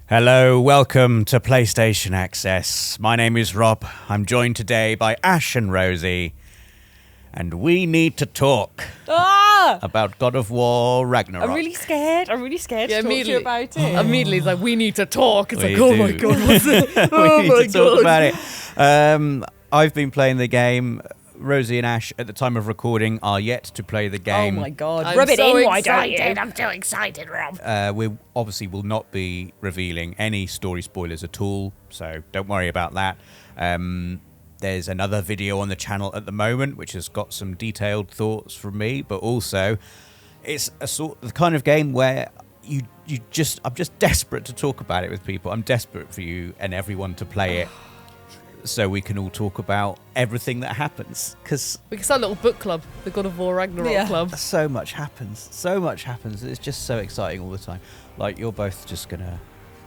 Hello, welcome to PlayStation Access. My name is Rob. I'm joined today by Ash and Rosie. And we need to talk about God of War Ragnarok. I'm really scared. to talk to you about it. Immediately, it's like, we need to talk. It's We like, oh do. my God, what's it? We need to talk about it. I've been playing the game. Rosie and Ash, at the time of recording, are yet to play the Oh game. my God. I'm Rub it so in, why don't you? excited. I'm so excited, Rob. We obviously will not be revealing any story spoilers at all, so don't worry about that. There's another video on the channel at the moment which has got some detailed thoughts from me, but also it's the kind of game where I'm just desperate to talk about it with people. I'm desperate for you and everyone to play it so we can all talk about everything that happens, because We can start a little book club, the God of War Ragnarok club. so much happens. It's just so exciting all the time. Like, you're both just gonna,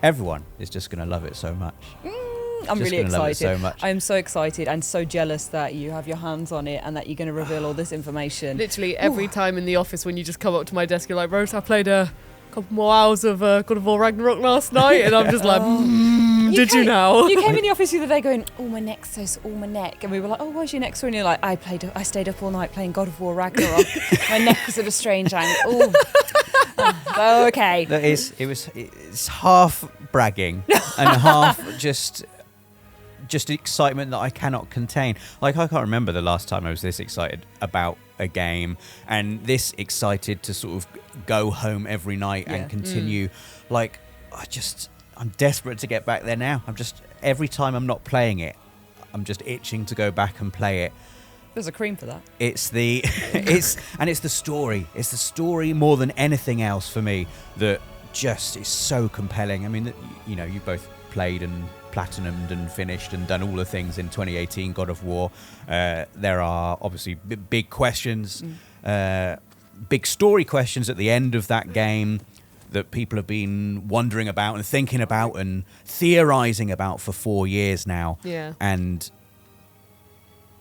everyone is just gonna love it so much. I'm Just really gonna love it excited. so much. I'm so excited and so jealous that you have your hands on it and that you're going to reveal all this information. Literally every time in the office when you just come up to my desk, you're like, Rose, I played a couple more hours of God of War Ragnarok last night, and I'm just like, did you now? You came in the office the other day going, oh, my neck's so sore, my neck. And we were like, oh, where's your neck sore? And you're like, I stayed up all night playing God of War Ragnarok. My neck was at a strange angle. Oh, okay. It's half bragging and half just excitement that I cannot contain. Like, I can't remember the last time I was this excited about a game and this excited to sort of go home every night and continue. Like, I'm desperate to get back there now. Every time I'm not playing it, I'm just itching to go back and play it. There's a cream for that. It's the story. It's the story more than anything else for me that just is so compelling. I mean, you know, you both played and platinumed and finished and done all the things in 2018 God of War. There are obviously big questions, big story questions at the end of that game that people have been wondering about and thinking about and theorizing about for 4 years now. Yeah. And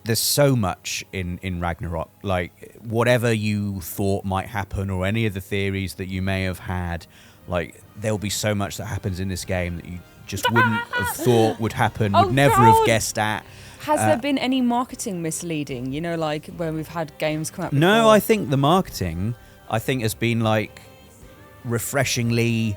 there's so much in Ragnarok. Like, whatever you thought might happen or any of the theories that you may have had, like, there'll be so much that happens in this game that you just wouldn't have thought would happen, would never have guessed at. Has there been any marketing misleading? You know, like when we've had games come out before? No, I think the marketing, has been like refreshingly,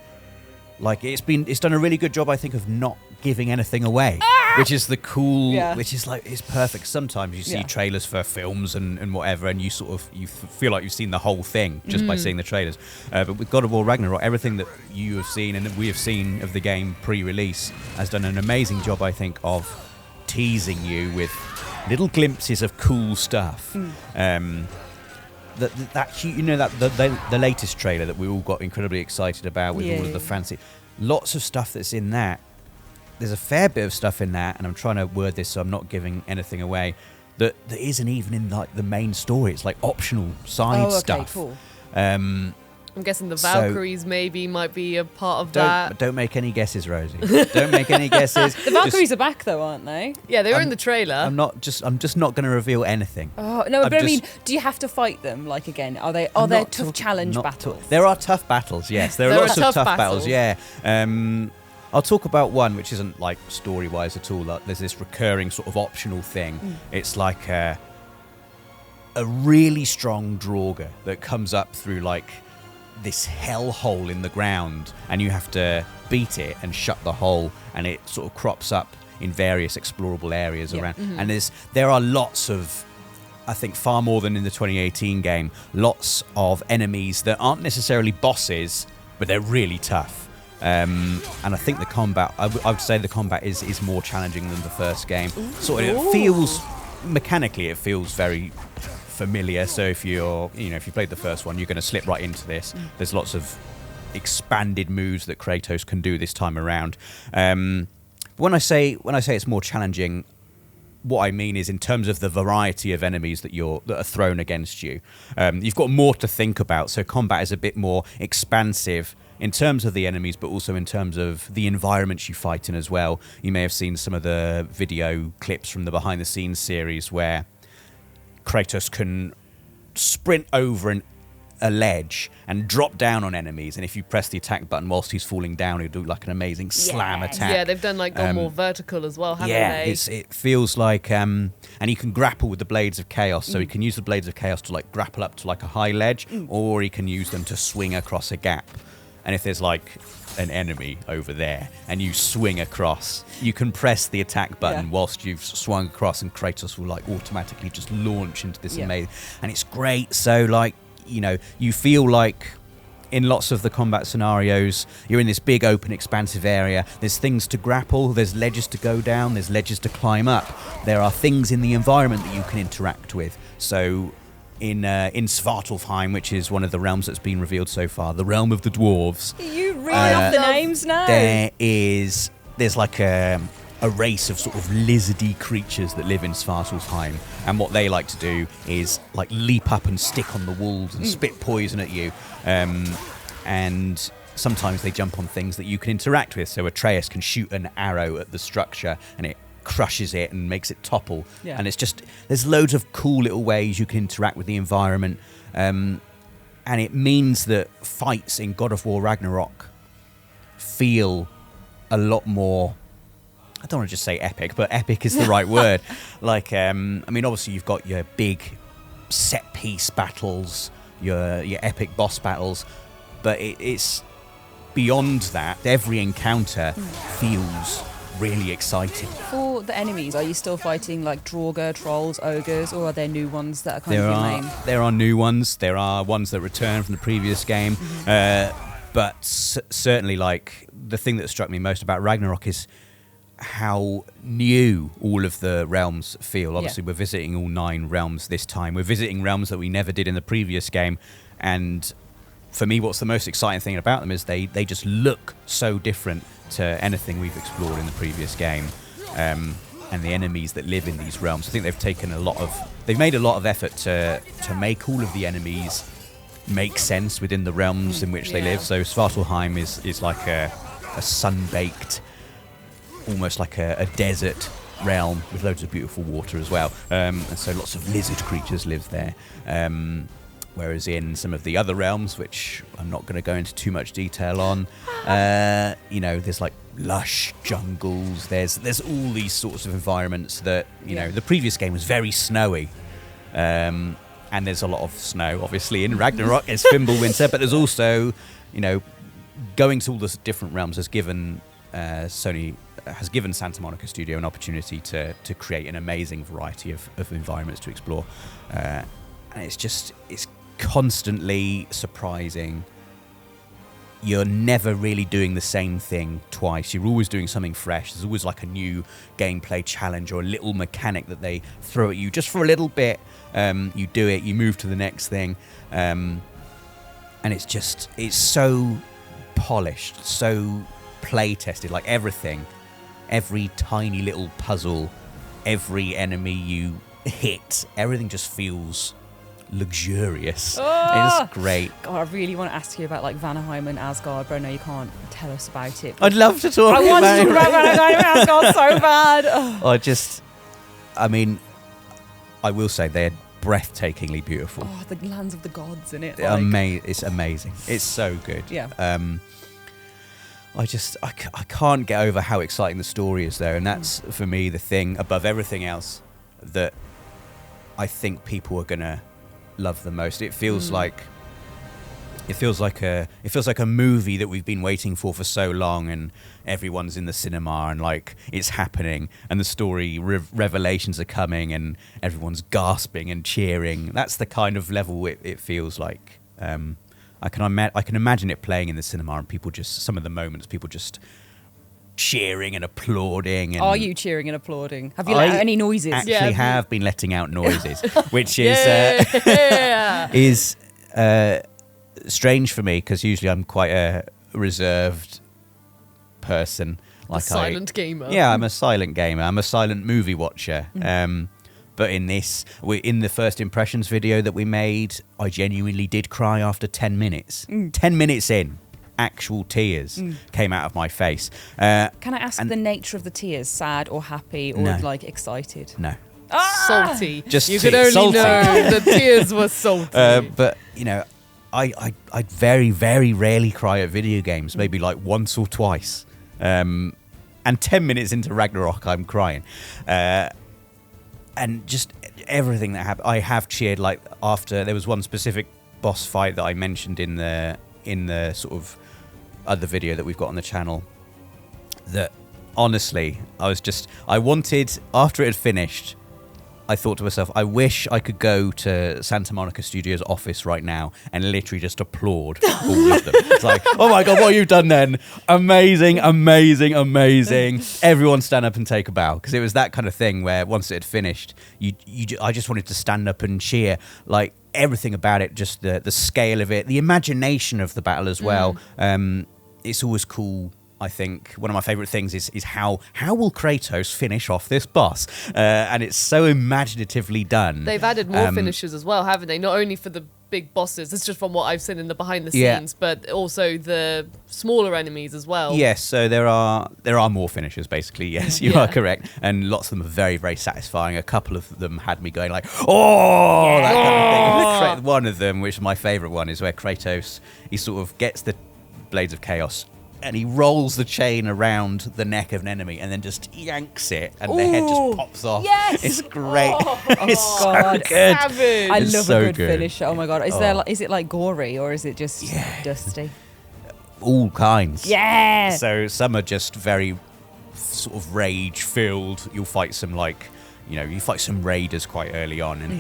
like it's done a really good job, I think, of not giving anything away, which is the cool, which is like, it's perfect. Sometimes you see trailers for films and whatever, and you feel like you've seen the whole thing just by seeing the trailers. But with God of War Ragnarok, everything that you have seen and that we have seen of the game pre-release has done an amazing job, I think, of teasing you with little glimpses of cool stuff. The latest trailer that we all got incredibly excited about with all of the fancy, lots of stuff that's in that. There's a fair bit of stuff in that, and I'm trying to word this so I'm not giving anything away, that isn't even in like the main story. It's like optional side stuff. Cool. I'm guessing the Valkyries maybe might be a part of that. Don't make any guesses, Rosie. Don't make any guesses. The Valkyries are back though, aren't they? Yeah, they were in the trailer. I'm just not going to reveal anything. Oh no, but I mean, do you have to fight them? Like, again, are there tough challenge battles? There are tough battles. Yes, there are lots of tough battles. Yeah. I'll talk about one which isn't like story-wise at all. Like, there's this recurring sort of optional thing. It's like a really strong Draugr that comes up through like this hell hole in the ground, and you have to beat it and shut the hole, and it sort of crops up in various explorable areas around. And there are lots of, I think far more than in the 2018 game, lots of enemies that aren't necessarily bosses, but they're really tough. And I think the combat, I would say the combat is more challenging than the first game. Sort of, it feels, mechanically, it feels very familiar. So if you played the first one, you're going to slip right into this. There's lots of expanded moves that Kratos can do this time around. When I say it's more challenging, what I mean is in terms of the variety of enemies that are thrown against you. You've got more to think about, so combat is a bit more expansive in terms of the enemies, but also in terms of the environments you fight in as well. You may have seen some of the video clips from the behind the scenes series where Kratos can sprint over an a ledge and drop down on enemies, and if you press the attack button whilst he's falling down, he'll do like an amazing slam attack. Yeah, they've done like gone more vertical as well, haven't they? It feels like and you can grapple with the Blades of Chaos, so he can use the Blades of Chaos to like grapple up to like a high ledge, or he can use them to swing across a gap. And if there's like an enemy over there and you swing across, you can press the attack button whilst you've swung across, and Kratos will like automatically just launch into this amazing, and it's great. So like, you know, you feel like in lots of the combat scenarios, you're in this big open expansive area. There's things to grapple, there's ledges to go down, there's ledges to climb up. There are things in the environment that you can interact with. So in Svartalfheim, which is one of the realms that's been revealed so far, the realm of the dwarves. You read off the names now. There's like a race of sort of lizardy creatures that live in Svartalfheim, and what they like to do is like leap up and stick on the walls and spit poison at you, and sometimes they jump on things that you can interact with. So Atreus can shoot an arrow at the structure and it crushes it and makes it topple. And it's just, there's loads of cool little ways you can interact with the environment, and it means that fights in God of War Ragnarok feel a lot more, I don't want to just say epic, but epic is the right word. Like, I mean, obviously you've got your big set piece battles, your epic boss battles, but it's beyond that. Every encounter feels really exciting. For the enemies, are you still fighting like Draugr, trolls, ogres, or are there new ones that are kind of your main? There are new ones. There are ones that return from the previous game. But certainly, like, the thing that struck me most about Ragnarok is how new all of the realms feel. Obviously, we're visiting all 9 realms this time. We're visiting realms that we never did in the previous game. And for me, what's the most exciting thing about them is they just look so different to anything we've explored in the previous game. And the enemies that live in these realms, I think they've made a lot of effort to make all of the enemies make sense within the realms in which they live. So Svartalfheim is like a sun-baked, almost like a desert realm with loads of beautiful water as well. And so lots of lizard creatures live there. Whereas in some of the other realms, which I'm not going to go into too much detail on, you know, there's like lush jungles. There's all these sorts of environments that, you know, the previous game was very snowy. And there's a lot of snow, obviously, in Ragnarok. It's Fimbulwinter, but there's also, you know, going to all the different realms has given Sony has given Santa Monica Studio an opportunity to create an amazing variety of environments to explore. And it's constantly surprising. You're never really doing the same thing twice. You're always doing something fresh. There's always like a new gameplay challenge or a little mechanic that they throw at you just for a little bit. You do it, you move to the next thing. And it's so polished, so play tested, like everything. Every tiny little puzzle, every enemy you hit, everything just feels luxurious. It's great. God, I really want to ask you about like Vanaheim and Asgard, but I know you can't tell us about it. I'd love to talk about it. I want to talk about Vanaheim and Asgard so bad. I mean, I will say they're breathtakingly beautiful. Oh, the lands of the gods in it. It's amazing. It's so good. Yeah. I can't get over how exciting the story is there, and that's for me the thing above everything else that I think people are gonna love the most. It feels like a movie that we've been waiting for so long, and everyone's in the cinema and like it's happening, and the story revelations are coming, and everyone's gasping and cheering. That's the kind of level it feels like. I can imagine it playing in the cinema, and some of the moments people just cheering and applauding. And are you cheering and applauding? Have you let out any noises? Actually, have been letting out noises, which is strange for me because usually I'm quite a reserved person. Like a silent gamer. Yeah, I'm a silent gamer. I'm a silent movie watcher. But in the first impressions video that we made, I genuinely did cry after 10 minutes. 10 minutes in, actual tears came out of my face. Can I ask the nature of the tears? Sad or happy or like excited? No. Salty. Just you could only salty. know the tears were salty. But, you know, I very, very rarely cry at video games, maybe like once or twice. And 10 minutes into Ragnarok, I'm crying. And just everything that happened, I have cheered. Like after there was one specific boss fight that I mentioned in the sort of other video that we've got on the channel. That honestly, I wanted, after it had finished, I thought to myself, I wish I could go to Santa Monica Studios office right now and literally just applaud all of them. It's like, oh my God, what have you done then? Amazing, amazing, amazing. Everyone stand up and take a bow. Because it was that kind of thing where once it had finished, I just wanted to stand up and cheer. Like everything about it, just the scale of it, the imagination of the battle as well. It's always cool. I think one of my favourite things is how will Kratos finish off this boss? And it's so imaginatively done. They've added more finishes as well, haven't they? Not only for the big bosses, it's just from what I've seen in the behind the scenes, but also the smaller enemies as well. Yes, so there are more finishes, basically. Yes, you are correct. And lots of them are very, very satisfying. A couple of them had me going like, oh, that kind of thing. One of them, which is my favourite one, is where Kratos, he sort of gets the Blades of Chaos and he rolls the chain around the neck of an enemy and then just yanks it and the head just pops off. Yes! It's great. It's God. so good. Savage. I It's love so a good good. finish. Oh my God. Is it like gory or is it just dusty? All kinds. Yeah. So some are just very sort of rage filled. You'll fight some you fight some raiders quite early on and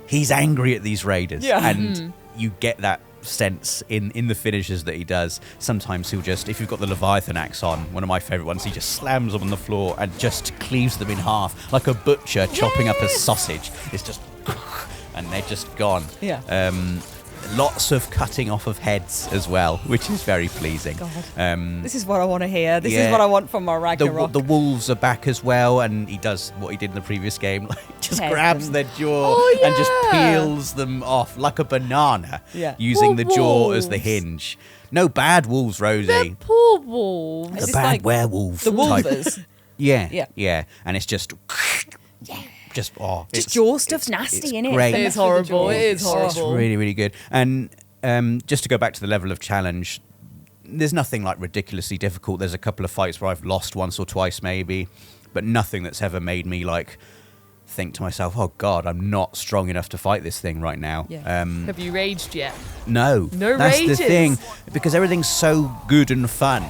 he's angry at these raiders. Yeah. And you get that sense in the finishes that he does. Sometimes he'll just, if you've got the Leviathan axe on, one of my favourite ones, he just slams them on the floor and just cleaves them in half like a butcher chopping up a sausage. It's just and they're just gone. Yeah. Lots of cutting off of heads as well, which is very pleasing. God. This is what I want to hear. This is what I want from my Ragnarok. The wolves are back as well, and he does what he did in the previous game, like just Head grabs them. their jaw and just peels them off like a banana, using the jaw as the hinge. No bad wolves, Rosie. They're poor wolves. The bad werewolf. The type. wolvers. Yeah. And it's just... Just jaw stuff's nasty, innit? Great. It is horrible. It is horrible. It's really, really good. And just to go back to the level of challenge, there's nothing like ridiculously difficult. There's a couple of fights where I've lost once or twice maybe, but nothing that's ever made me like think to myself, oh God, I'm not strong enough to fight this thing right now. Yeah. Have you raged yet? No. No That's rages. the thing. Because everything's so good and fun.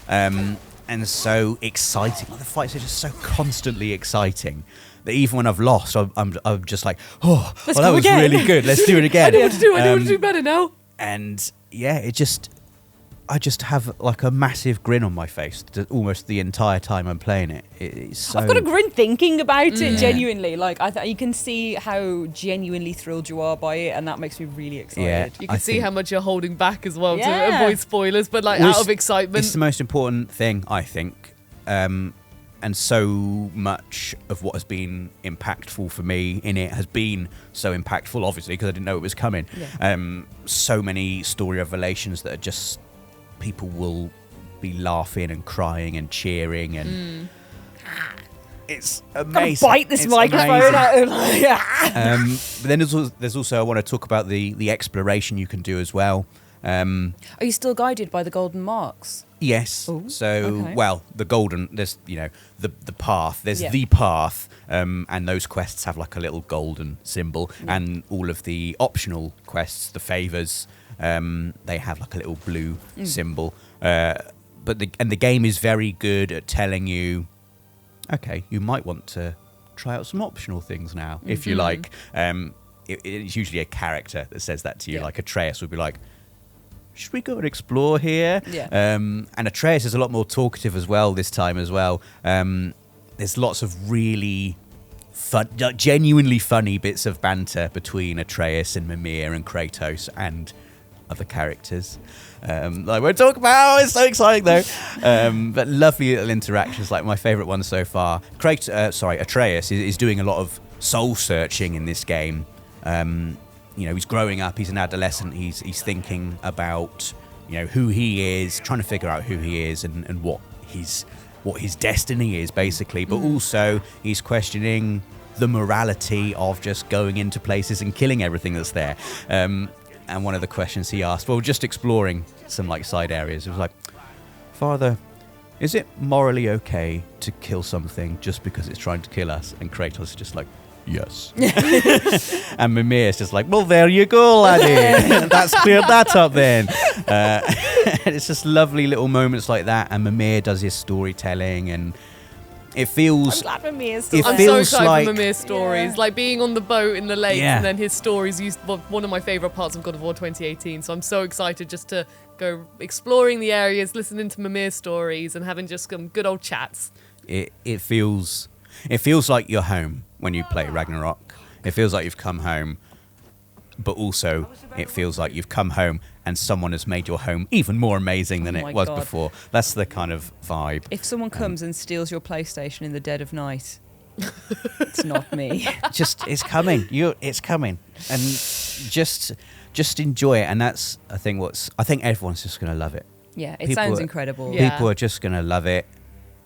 And so exciting. Like, the fights are just so constantly exciting that even when I've lost, I'm just like, oh, well, that was really good. Let's do it again. I know what to do. I know what to do better now. And yeah, I just have like a massive grin on my face almost the entire time I'm playing it. It's so... I've got a grin thinking about it, genuinely. Like, you can see how genuinely thrilled you are by it, and that makes me really excited. Yeah. You can see how much you're holding back as well Yeah. to avoid spoilers, but like out of excitement. It's the most important thing, I think. And so much of what has been impactful for me in it has been so impactful, obviously, because I didn't know it was coming. Yeah. So many story revelations that are just... people will be laughing and crying and cheering and... It's amazing. Bite this It's microphone amazing. out. But then there's also, I want to talk about the exploration you can do as well. Are you still guided by the golden marks? Yes. Ooh, So, okay. well, the golden, there's, the path, there's Yeah. the path, and those quests have like a little golden symbol, and all of the optional quests, the favors, they have like a little blue symbol. But the game is very good at telling you, okay, you might want to try out some optional things now, if you like. It's usually a character that says that to you, like Atreus would be like, should we go and explore here? Yeah. And Atreus is a lot more talkative as well this time as well. There's lots of really fun, genuinely funny bits of banter between Atreus and Mimir and Kratos and other characters. I won't talk about. It's so exciting though. But lovely little interactions. Like my favourite one so far. Atreus is doing a lot of soul searching in this game. He's growing up. He's an adolescent. He's thinking about who he is, trying to figure out who he is and what his destiny is basically. But also he's questioning the morality of just going into places and killing everything that's there. and one of the questions he asked, well, just exploring some like side areas, it was like, Father, is it morally okay to kill something just because it's trying to kill us? And Kratos is just like, yes. And Mimir is just like, well, there you go, laddie. That's cleared that up then. It's just lovely little moments like that. And Mimir does his storytelling, and it feels... I'm glad Mimir's still It I'm there. so feels excited like- for Mimir's stories, Yeah. like being on the boat in the lakes, Yeah. and then his stories used one of my favourite parts of God of War 2018. So I'm so excited just to go exploring the areas, listening to Mimir's stories, and having just some good old chats. It feels like you're home when you play Ragnarok. It feels like you've come home, but also it feels like you've come home and someone has made your home even more amazing than Oh it my was God. before. That's the kind of vibe. If someone comes and steals your PlayStation in the dead of night, it's not me. Just it's coming. It's coming, and just enjoy it. And that's I think everyone's just gonna love it. Yeah, it People sounds are- incredible. Yeah. People are just gonna love it,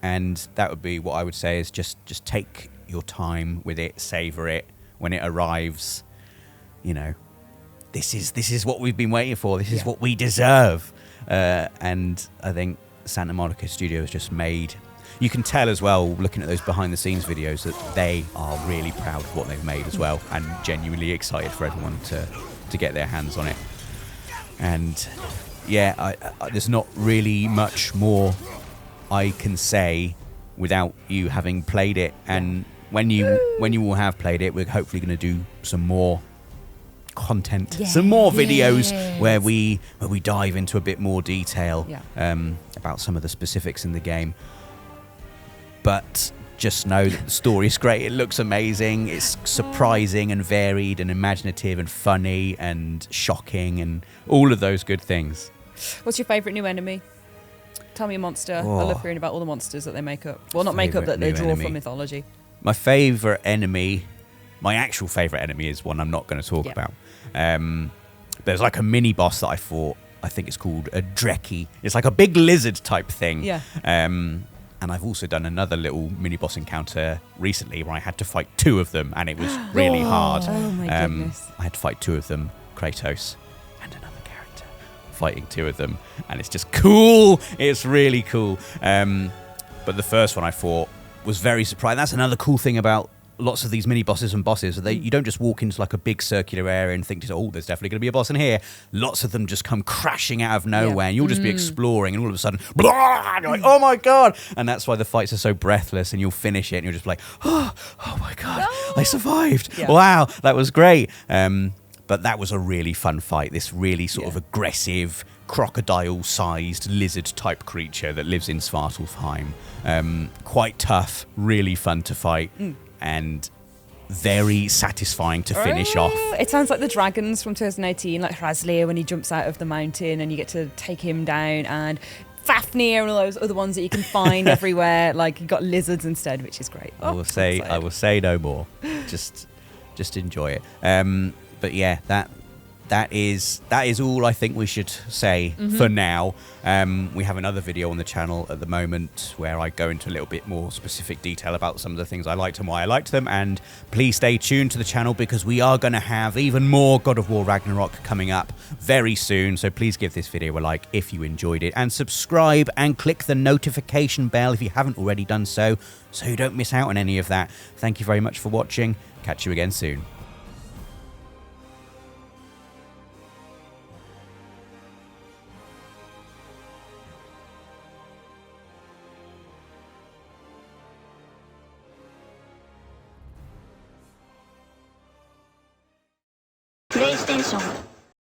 and that would be what I would say is just take your time with it, savor it when it arrives. You know, this is what we've been waiting for. This is what we deserve. And I think Santa Monica Studios just made. You can tell as well, looking at those behind the scenes videos, that they are really proud of what they've made as well, and genuinely excited for everyone to get their hands on it. And yeah, I, there's not really much more I can say without you having played it. And when you all have played it, we're hopefully going to do some more content, some more videos where we dive into a bit more detail about some of the specifics in the game. But just know that the story is great. It looks amazing. It's surprising and varied and imaginative and funny and shocking and all of those good things. What's your favourite new enemy? Tell me a monster. I love hearing about all the monsters that they make up. Well, not make up, that they Favourite new draw enemy. from mythology. My favourite enemy, my actual favourite enemy is one I'm not going to talk about. There's like a mini boss that I think it's called a Dreki. It's like a big lizard type thing. Yeah. And I've also done another little mini boss encounter recently where I had to fight two of them, and it was really hard. Oh my goodness. I had to fight two of them, Kratos and another character, fighting two of them, and it's just cool. It's really cool. But the first one I fought was very surprising. That's another cool thing about lots of these mini bosses and bosses. You don't just walk into like a big circular area and think, oh, there's definitely going to be a boss in here. Lots of them just come crashing out of nowhere, and you'll just be exploring, and all of a sudden, blah, and you're like, oh my God. And that's why the fights are so breathless, and you'll finish it and you're just like, oh my God, I survived. Yeah. Wow, that was great. But that was a really fun fight. This really sort of aggressive, crocodile-sized lizard-type creature that lives in Svartalfheim. Quite tough, really fun to fight, and very satisfying to finish off. It sounds like the dragons from 2018, like Hraslir when he jumps out of the mountain and you get to take him down, and Fafnir and all those other ones that you can find everywhere. Like you got lizards instead, which is great. I will say no more. Just enjoy it. But yeah, that is all I think we should say for now. We have another video on the channel at the moment where I go into a little bit more specific detail about some of the things I liked and why I liked them. And please stay tuned to the channel because we are going to have even more God of War Ragnarok coming up very soon. So please give this video a like if you enjoyed it, and subscribe and click the notification bell if you haven't already done so you don't miss out on any of that. Thank you very much for watching. Catch you again soon. PlayStation